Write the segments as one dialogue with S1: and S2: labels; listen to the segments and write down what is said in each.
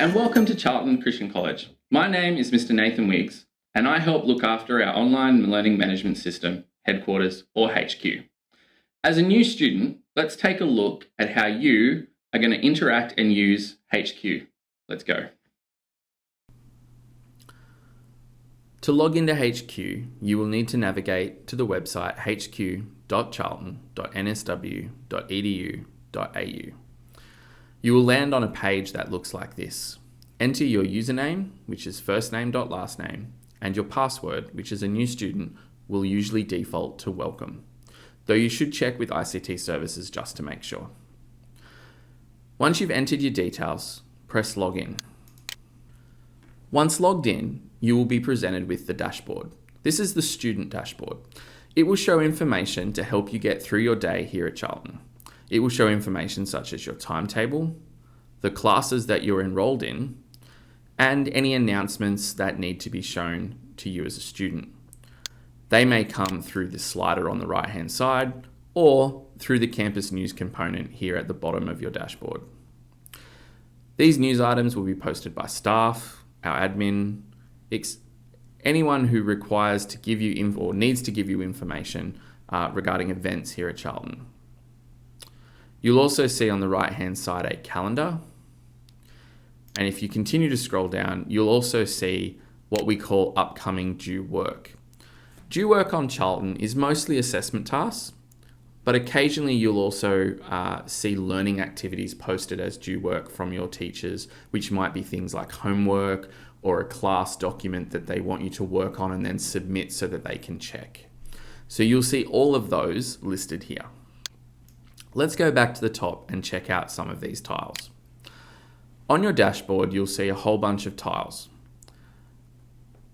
S1: and welcome to Charlton Christian College. My name is Mr. Nathan Wiggs, and I help look after our online learning management system, headquarters or HQ. As a new student, let's take a look at how you are going to interact and use HQ. Let's go.
S2: To log into HQ, you will need to navigate to the website hq.charlton.nsw.edu.au. You will land on a page that looks like this. Enter your username, which is firstname.last name, and your password, which as a new student will usually default to welcome, though you should check with ICT services just to make sure. Once you've entered your details, press login. Once logged in, you will be presented with the dashboard. This is the student dashboard. It will show information to help you get through your day here at Charlton. It will show information such as your timetable, the classes that you're enrolled in, and any announcements that need to be shown to you as a student. They may come through this slider on the right-hand side or through the campus news component here at the bottom of your dashboard. These news items will be posted by staff, our admin, anyone who requires to give you or needs to give you information regarding events here at Charlton. You'll also see on the right-hand side a calendar. And if you continue to scroll down, you'll also see what we call upcoming due work. Due work on Charlton is mostly assessment tasks, but occasionally you'll also see learning activities posted as due work from your teachers, which might be things like homework or a class document that they want you to work on and then submit so that they can check. So you'll see all of those listed here. Let's go back to the top and check out some of these tiles. On your dashboard, you'll see a whole bunch of tiles.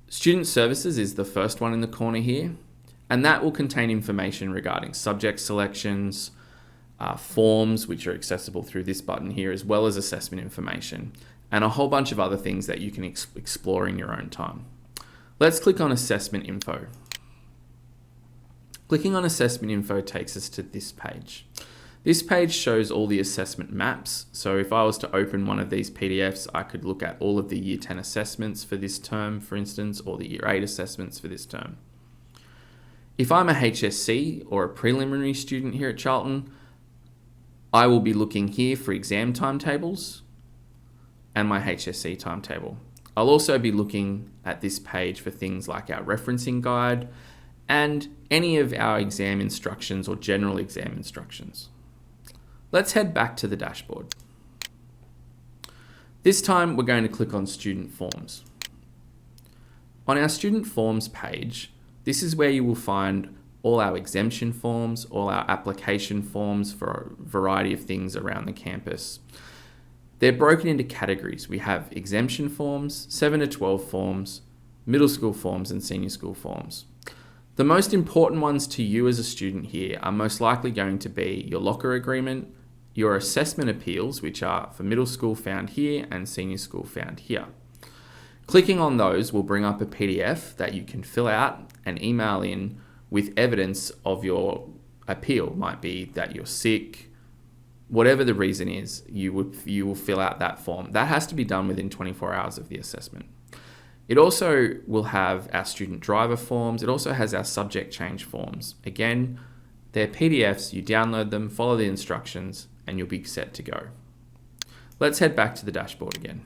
S2: Student Services is the first one in the corner here, and that will contain information regarding subject selections, forms, which are accessible through this button here, as well as assessment information, and a whole bunch of other things that you can explore in your own time. Let's click on Assessment Info. Clicking on Assessment Info takes us to this page. This page shows all the assessment maps. So if I was to open one of these PDFs, I could look at all of the Year 10 assessments for this term, for instance, or the Year 8 assessments for this term. If I'm a HSC or a preliminary student here at Charlton, I will be looking here for exam timetables and my HSC timetable. I'll also be looking at this page for things like our referencing guide and any of our exam instructions or general exam instructions. Let's head back to the dashboard. This time we're going to click on Student Forms. On our Student Forms page, this is where you will find all our exemption forms, all our application forms for a variety of things around the campus. They're broken into categories. We have exemption forms, 7 to 12 forms, middle school forms, and senior school forms. The most important ones to you as a student here are most likely going to be your locker agreement, your assessment appeals, which are for middle school found here and senior school found here. Clicking on those will bring up a PDF that you can fill out and email in with evidence of your appeal. Might be that you're sick, whatever the reason is, you will fill out that form. That has to be done within 24 hours of the assessment. It also will have our student driver forms. It also has our subject change forms. Again, they're PDFs, you download them, follow the instructions, and you'll be set to go. Let's head back to the dashboard again.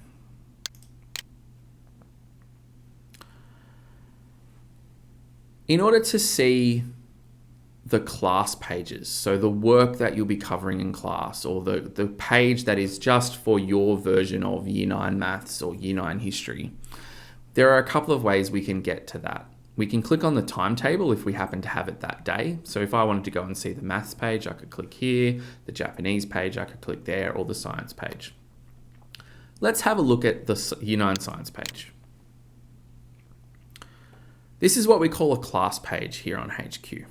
S2: In order to see the class pages, so the work that you'll be covering in class, or the page that is just for your version of Year 9 Maths or Year 9 History, there are a couple of ways we can get to that. We can click on the timetable if we happen to have it that day. So if I wanted to go and see the maths page, I could click here, the Japanese page, I could click there, or the science page. Let's have a look at the Year 9 science page. This is what we call a class page here on HQ.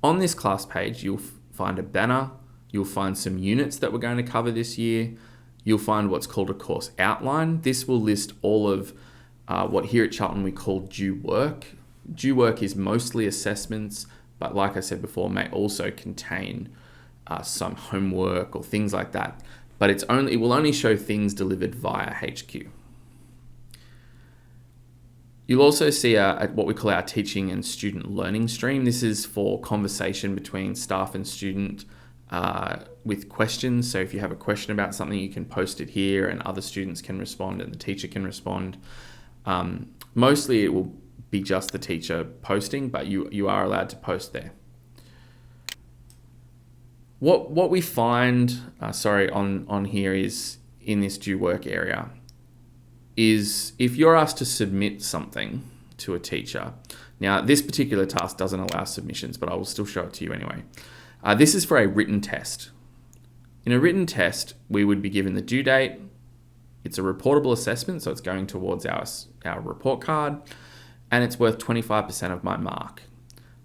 S2: On this class page, you'll find a banner, you'll find some units that we're going to cover this year, you'll find what's called a course outline. This will list all of what here at Charlton we call due work. Due work is mostly assessments, but like I said before, may also contain some homework or things like that. but it will only show things delivered via HQ. You'll also see what we call our teaching and student learning stream. This is for conversation between staff and student with questions. So if you have a question about something, you can post it here and other students can respond and the teacher can respond. Mostly it will be just the teacher posting, but you are allowed to post there. What we find, on here is in this due work area, is if you're asked to submit something to a teacher. Now, this particular task doesn't allow submissions, but I will still show it to you anyway. This is for a written test. In a written test, we would be given the due date. It's a reportable assessment, so it's going towards our report card, and it's worth 25% of my mark.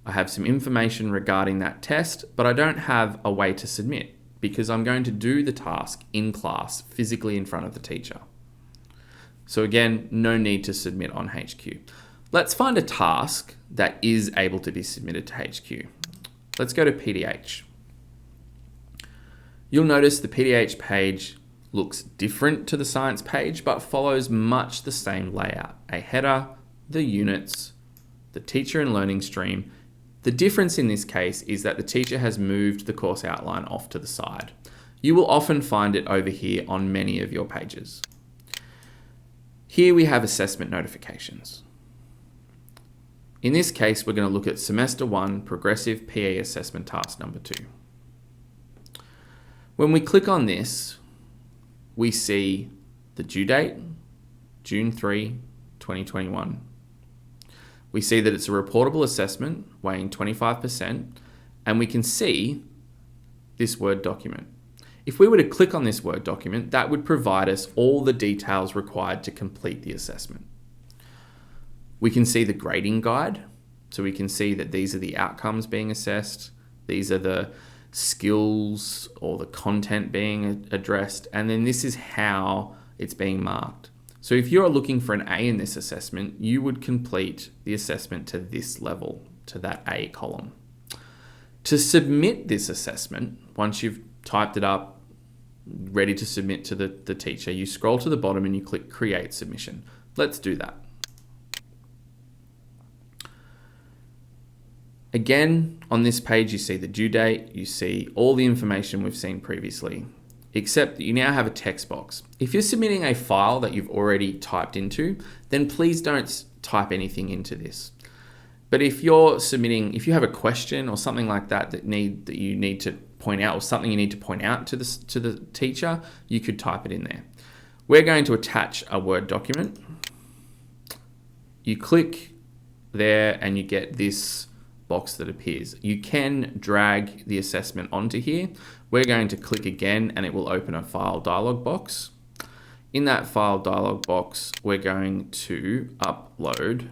S2: I have some information regarding that test, but I don't have a way to submit because I'm going to do the task in class, physically in front of the teacher. So again, no need to submit on HQ. Let's find a task that is able to be submitted to HQ. Let's go to PDH. You'll notice the PDH page looks different to the science page, but follows much the same layout. A header, the units, the teacher and learning stream. The difference in this case is that the teacher has moved the course outline off to the side. You will often find it over here on many of your pages. Here we have assessment notifications. In this case, we're going to look at Semester 1 Progressive PE Assessment Task Number 2. When we click on this, we see the due date, June 3, 2021. We see that it's a reportable assessment weighing 25%, and we can see this Word document. If we were to click on this Word document, that would provide us all the details required to complete the assessment. We can see the grading guide, so we can see that these are the outcomes being assessed, these are the skills or the content being addressed, and then this is how it's being marked. So if you're looking for an A in this assessment, you would complete the assessment to this level, to that A column. To submit this assessment, once you've typed it up, ready to submit to the teacher, you scroll to the bottom and you click Create Submission. Let's do that. Again, on this page, you see the due date, you see all the information we've seen previously, except that you now have a text box. If you're submitting a file that you've already typed into, then please don't type anything into this. But if you're submitting, if you have a question or something like that that you need to point out, or something you need to point out to the teacher, you could type it in there. We're going to attach a Word document. You click there and you get this box that appears. You can drag the assessment onto here. We're going to click again and it will open a file dialog box. In that file dialog box, we're going to upload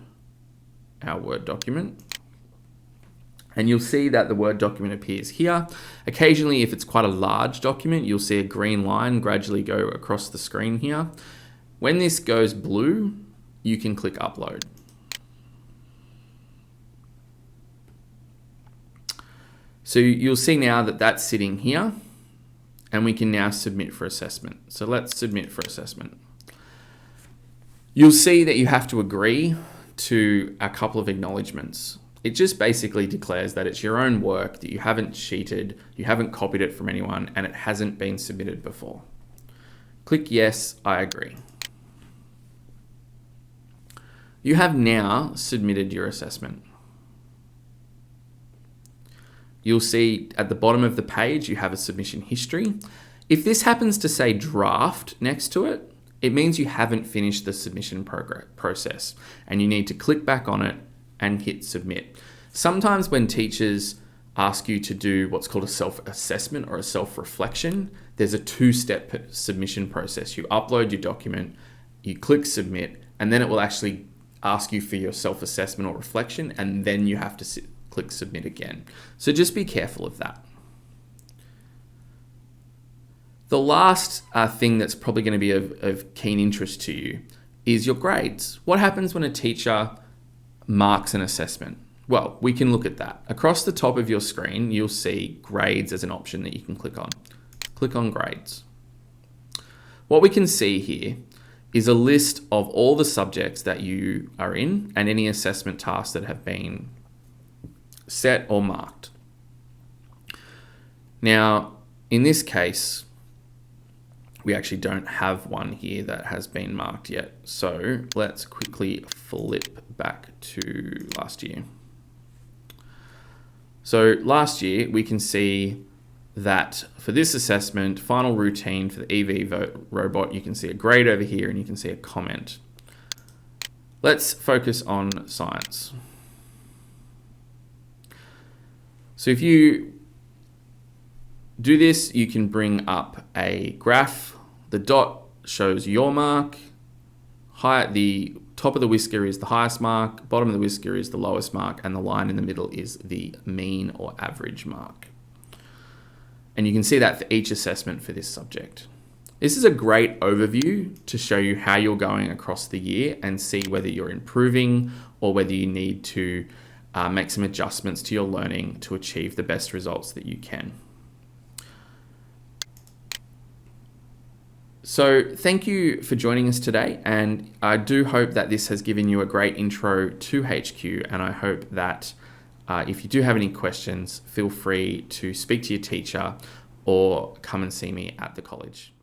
S2: our Word document. And you'll see that the Word document appears here. Occasionally, if it's quite a large document, you'll see a green line gradually go across the screen here. When this goes blue, you can click Upload. So you'll see now that that's sitting here, and we can now submit for assessment. So let's submit for assessment. You'll see that you have to agree to a couple of acknowledgements. It just basically declares that it's your own work, that you haven't cheated, you haven't copied it from anyone, and it hasn't been submitted before. Click Yes, I agree. You have now submitted your assessment. You'll see at the bottom of the page, you have a submission history. If this happens to say draft next to it, it means you haven't finished the submission process and you need to click back on it and hit submit. Sometimes when teachers ask you to do what's called a self-assessment or a self-reflection, there's a two-step submission process. You upload your document, you click submit, and then it will actually ask you for your self-assessment or reflection, and then you have to click submit again. So just be careful of that. The last thing that's probably going to be of keen interest to you is your grades. What happens when a teacher marks an assessment? Well, we can look at that. Across the top of your screen, you'll see grades as an option that you can click on. Click on grades. What we can see here is a list of all the subjects that you are in and any assessment tasks that have been set or marked. Now, in this case, we actually don't have one here that has been marked yet. So let's quickly flip back to last year. So last year, we can see that for this assessment, final routine for the EV robot, you can see a grade over here and you can see a comment. Let's focus on science. So if you do this, you can bring up a graph. The dot shows your mark. The top of the whisker is the highest mark, bottom of the whisker is the lowest mark, and the line in the middle is the mean or average mark. And you can see that for each assessment for this subject. This is a great overview to show you how you're going across the year and see whether you're improving or whether you need to make some adjustments to your learning to achieve the best results that you can. So thank you for joining us today, and I do hope that this has given you a great intro to HQ, and I hope that if you do have any questions, feel free to speak to your teacher or come and see me at the college.